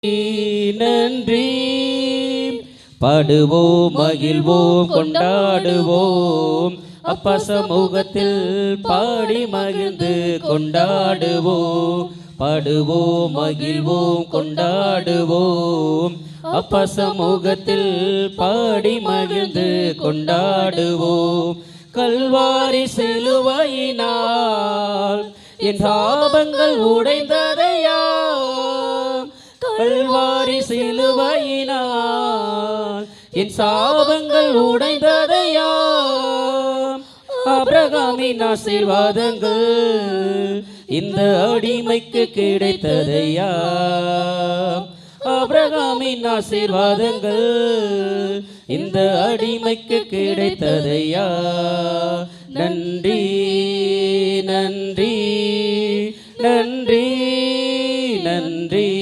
நன்றி. பாடுவோம், மகிழ்வோம், கொண்டாடுவோம். அப்பா சமூகத்தில் பாடி மகிழ்ந்து கொண்டாடுவோம். பாடுவோம், மகிழ்வோம், கொண்டாடுவோம். அப்பா சமூகத்தில் பாடி மகிழ்ந்து கொண்டாடுவோம். கல்வாரி சிலுவையினால் என் சாபங்கள் உடைந்ததையா. கல்வாரி சிலுவையினால் என் சாபங்கள் உடைந்ததையா. ஆபிரகாமின் ஆசீர்வாதங்கள் இந்த அடிமைக்கு கிடைத்ததையா. ஆபிரகாமின் ஆசீர்வாதங்கள் இந்த அடிமைக்கு கிடைத்ததையா. நன்றி நன்றி நன்றி நன்றி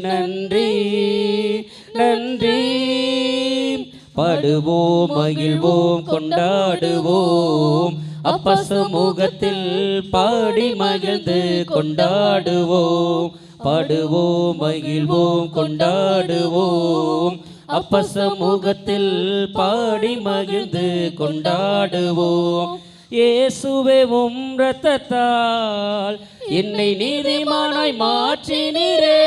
நன்றி நன்றி. பாடுவோம், மகிழ்வோம், கொண்டாடுவோம். அப்பா சமூகத்தில் பாடி மகிழ்ந்து கொண்டாடுவோம். பாடுவோம், மகிழ்வோம், கொண்டாடுவோம். அப்பா சமூகத்தில் பாடி மகிழ்ந்து கொண்டாடுவோம். இயேசுவே உம் இரத்தத்தால் என்னை நீதிமானாய் மாற்றினீரே.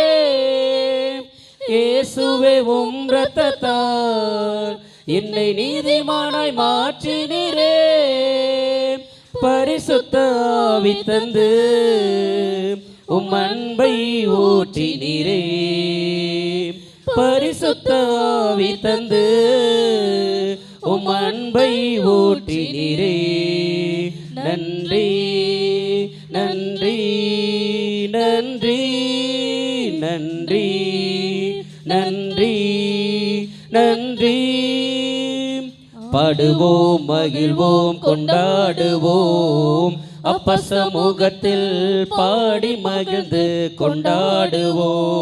இயேசுவே உம் இரத்தத்தால் என்னை நீதிமானாய் மாற்றினீரே. பரிசுத்த ஆவி தந்து உம் அன்பை ஊற்றினீரே. பரிசுத்த ஆவி தந்து உம் அன்பை ஊற்றினீரே. நன்றி நன்றி நன்றி நன்றி நன்றி நன்றி. பாடுவோம், மகிழ்வோம், கொண்டாடுவோம். அப்பா சமூகத்தில் பாடி மகிழ்ந்து கொண்டாடுவோம்.